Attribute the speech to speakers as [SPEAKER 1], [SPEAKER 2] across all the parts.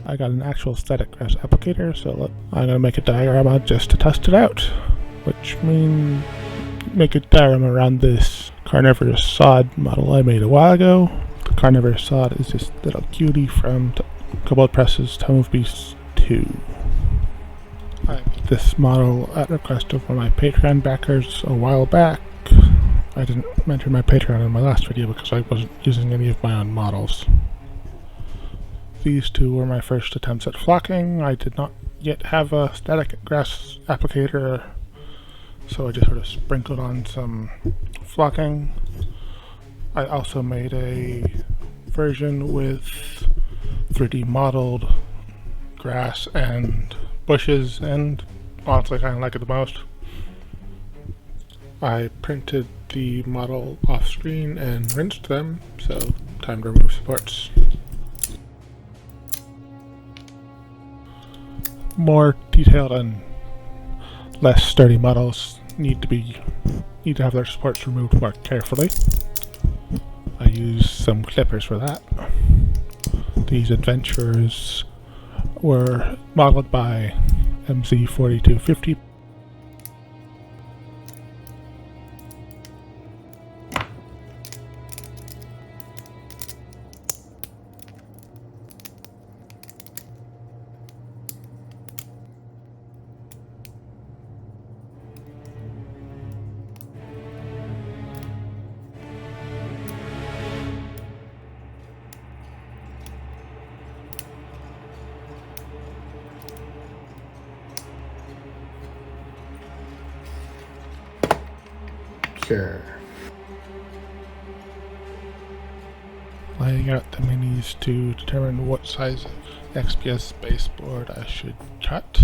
[SPEAKER 1] I got an actual static grass applicator, so I'm going to make a diorama just to test it out, which means make a diorama around this Carnivorous Sod model I made a while ago. The Carnivorous Sod is this little cutie from Cobalt Press's Tome of Beasts 2. I made this model at request of one of my Patreon backers a while back. I didn't mention my Patreon in my last video because I wasn't using any of my own models. These two were my first attempts at flocking. I did not yet have a static grass applicator, so I just sort of sprinkled on some flocking. I also made a version with 3D modeled grass and bushes, and honestly I kind of like it the most. I printed the model off screen and rinsed them, so time to remove supports. More detailed and less sturdy models need to have their supports removed more carefully. I used some clippers for that. These adventurers were modeled by MZ4250. Sure. Laying out the minis to determine what size XPS baseboard I should cut.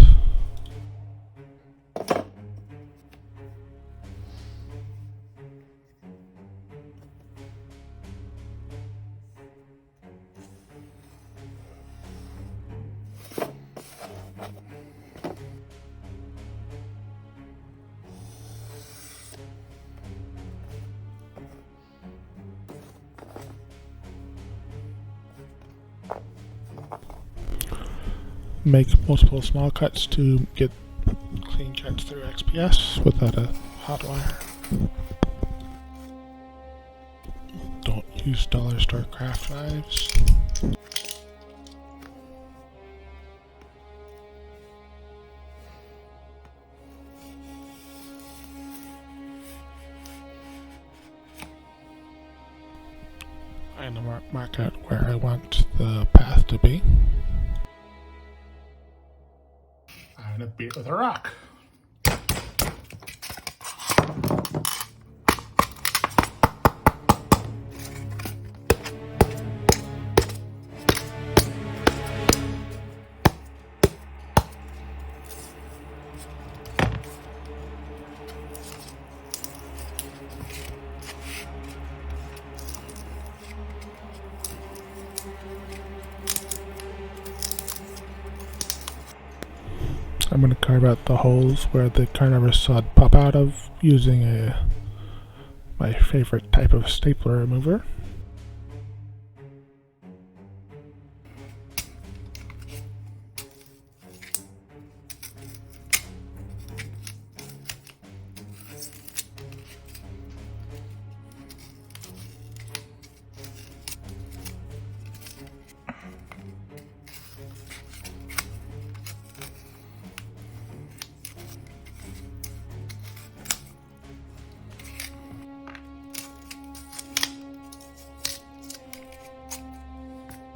[SPEAKER 1] Make multiple small cuts to get clean cuts through XPS without a hot wire. Don't use dollar store craft knives. I'm going to mark out where I want the path to be. I'm going to beat it with a rock. I'm going to carve out the holes where the carnivorous sod pop out of using my favorite type of stapler remover.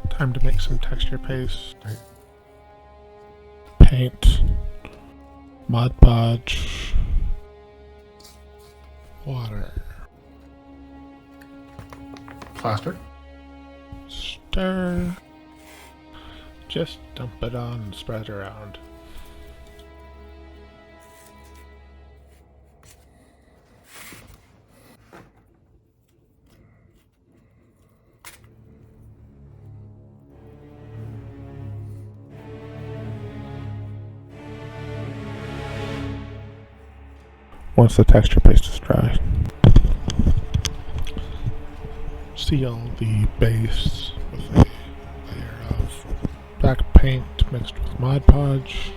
[SPEAKER 1] Time to make some texture paste. Paint, Mod Podge, water, plaster, stir, just dump it on and spread it around. Once the texture paste is dry, seal the base with a layer of black paint mixed with Mod Podge.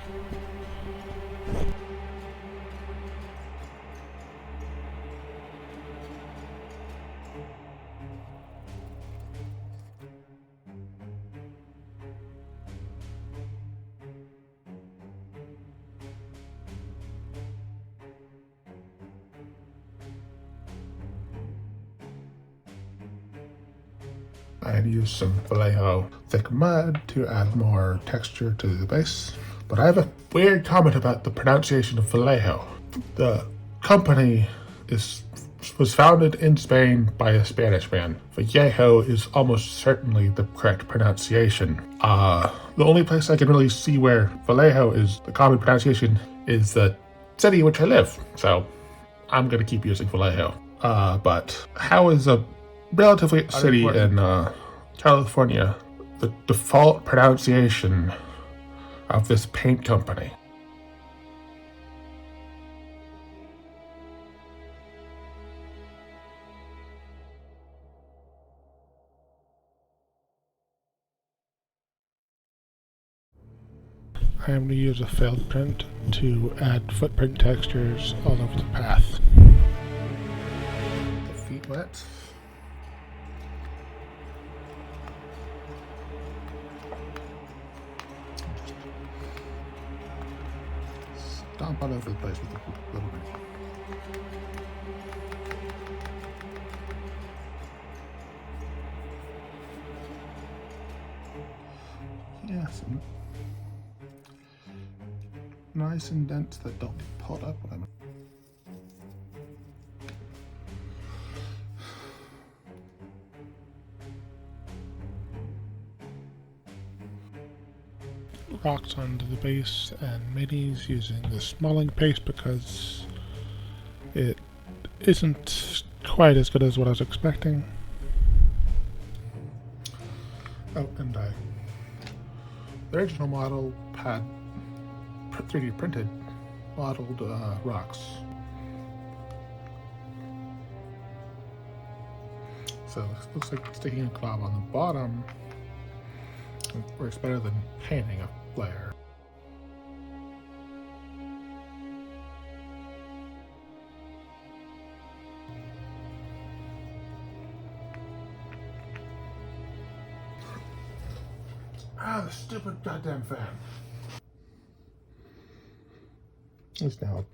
[SPEAKER 1] I had used some Vallejo thick mud to add more texture to the base. But I have a weird comment about the pronunciation of Vallejo. The company was founded in Spain by a Spanish man. Vallejo is almost certainly the correct pronunciation. The only place I can really see where Vallejo is the common pronunciation is the city in which I live. So I'm going to keep using Vallejo. But how is a relatively city in California the default pronunciation of this paint company? I am going to use a failed print to add footprint textures all over the path. The feet wet. Stomp all over the place with a little bit. Yeah, some nice indents that don't get pulled up when I'm rocks onto the base and minis using the smalling paste because it isn't quite as good as what I was expecting. Oh, and the original model had 3D printed modeled rocks. So it looks like sticking a glob on the bottom works better than painting a layer. The stupid goddamn fan. It's now.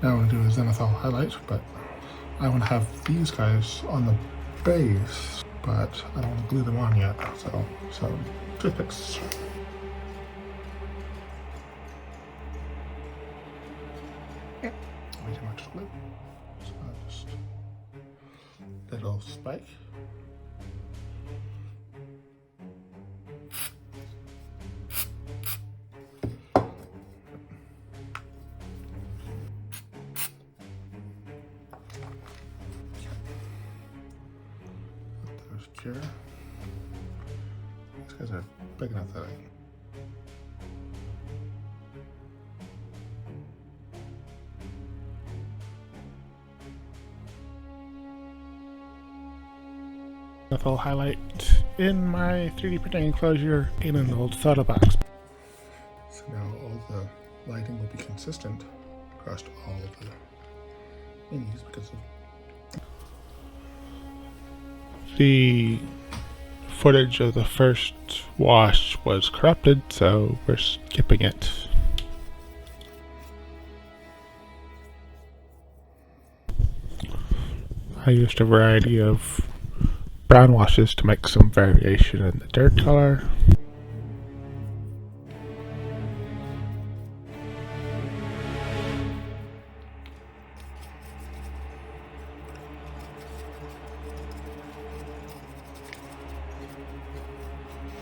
[SPEAKER 1] Now I'm going to do a zenithal highlight, but I want to have these guys on the base, but I don't want to glue them on yet, so toothpicks. Way too much glue. So just little spike. Those cure. These guys are big enough that I can. I'll highlight in my 3D printing enclosure in an old photo box. So now all the lighting will be consistent across all of the minis because of the footage of the first wash was corrupted, so we're skipping it. I used a variety of brown washes to make some variation in the dirt color.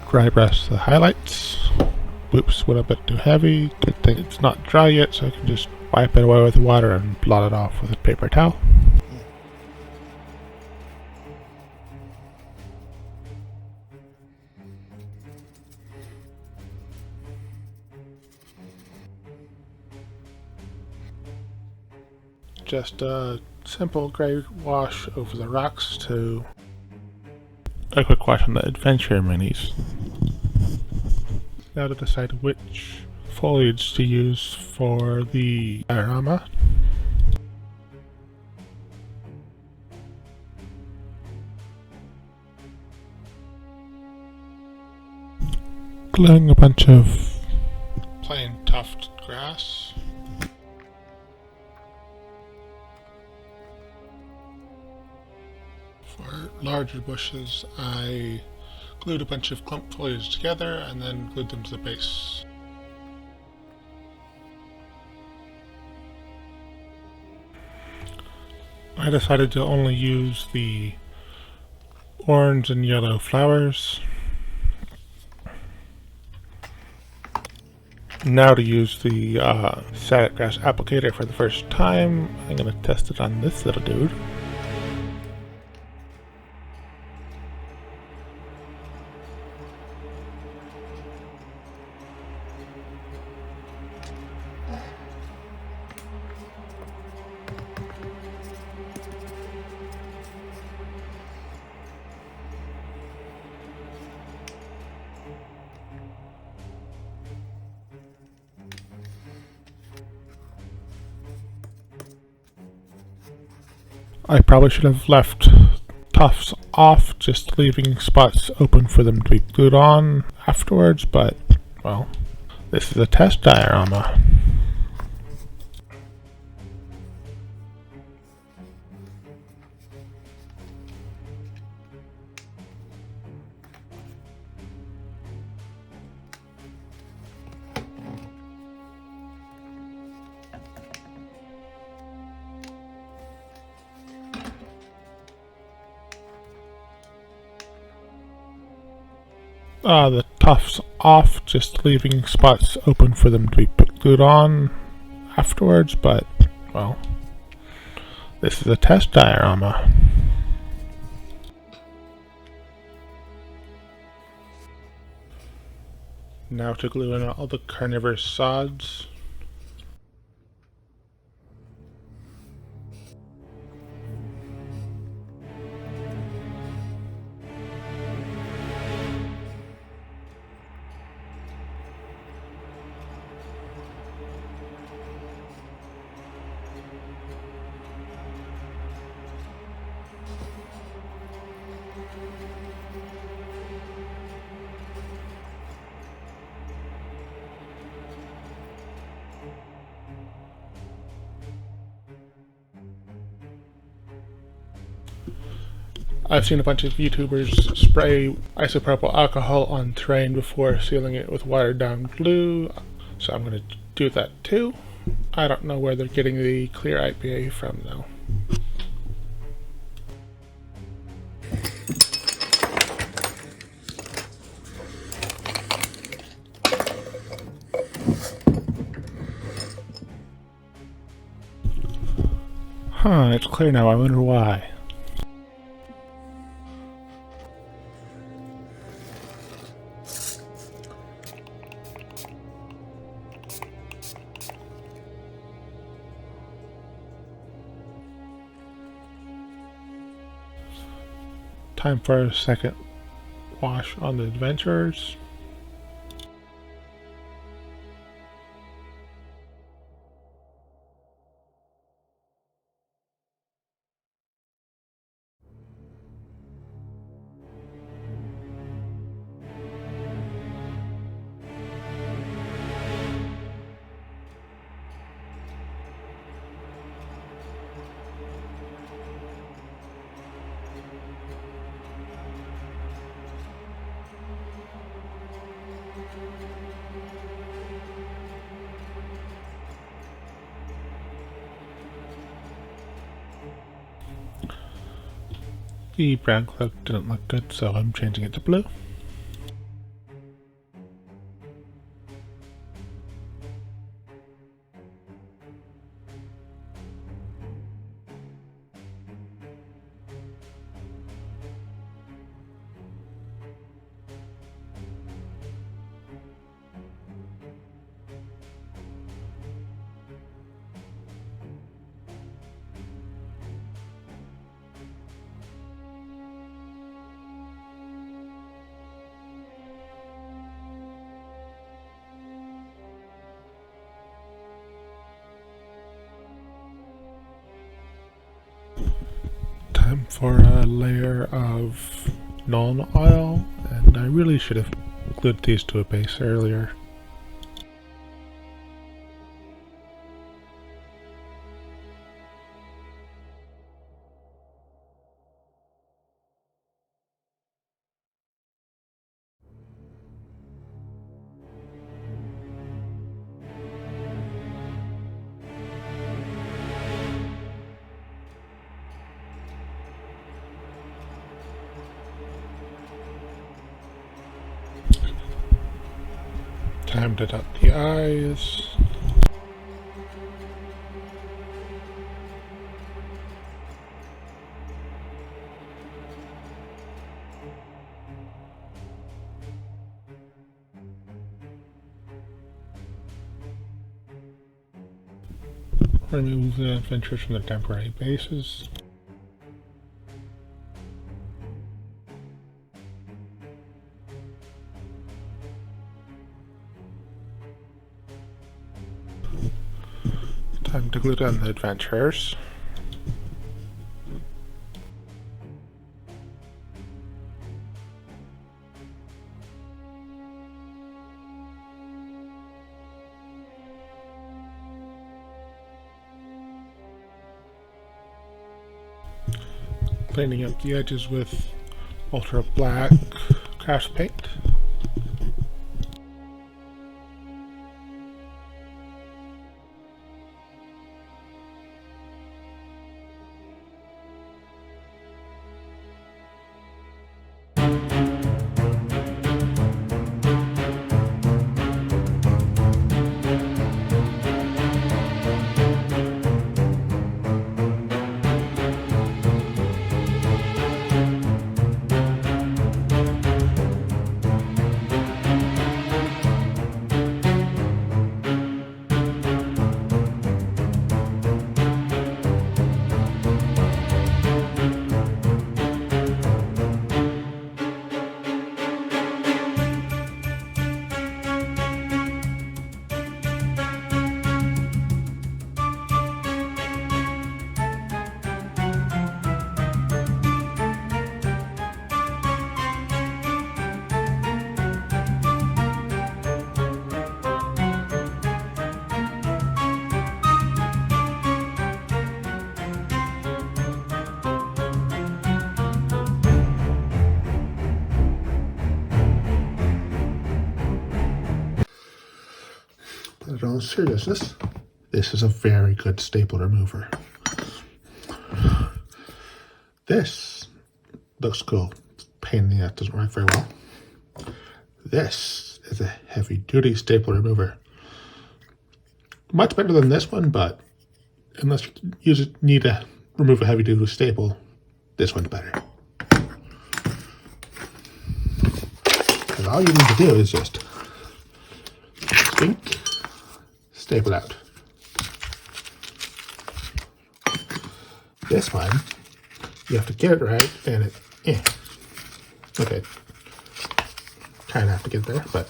[SPEAKER 1] Dry brush the highlights. Whoops, went a bit too heavy. Good thing it's not dry yet, so I can just wipe it away with water and blot it off with a paper towel. just a simple gray wash over the rocks to a quick wash on the adventure minis. Now to decide which foliage to use for the diorama. Gluing a bunch of plain tufted grass. For larger bushes, I glued a bunch of clump foliage together and then glued them to the base. I decided to only use the orange and yellow flowers. Now to use the static grass applicator for the first time, I'm going to test it on this little dude. I probably should have left tufts off, just leaving spots open for them to be glued on afterwards, but, well, this is a test diorama. The tufts off, just leaving spots open for them to be glued on afterwards, but, well, this is a test diorama. Now to glue in all the carnivorous sods. I've seen a bunch of YouTubers spray isopropyl alcohol on terrain before sealing it with watered down glue, so I'm going to do that too. I don't know where they're getting the clear IPA from though. It's clear now, I wonder why. Time for a second wash on the adventurers. The brown cloak didn't look good, so I'm changing it to blue. for a layer of non-oil, and I really should have glued these to a base earlier. Time to dot the I's. Remove the adventures from the temporary bases. Time to glue down the adventurers. Cleaning up the edges with ultra black craft paint. But in all seriousness, this is a very good staple remover. This looks cool. Pain in the ass, doesn't work very well. This is a heavy duty staple remover. Much better than this one, but unless you need to remove a heavy duty staple, this one's better. Because all you need to do is just squink, staple out. This one, you have to get it right, and okay, kind of have to get there, but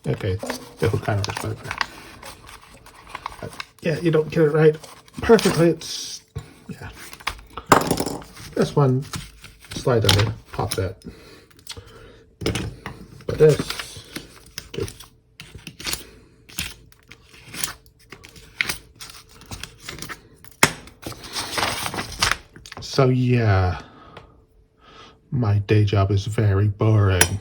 [SPEAKER 1] okay, this one kind of works better. But yeah, you don't get it right perfectly. It's this one slide under, pop that, but this. Okay. So yeah, my day job is very boring.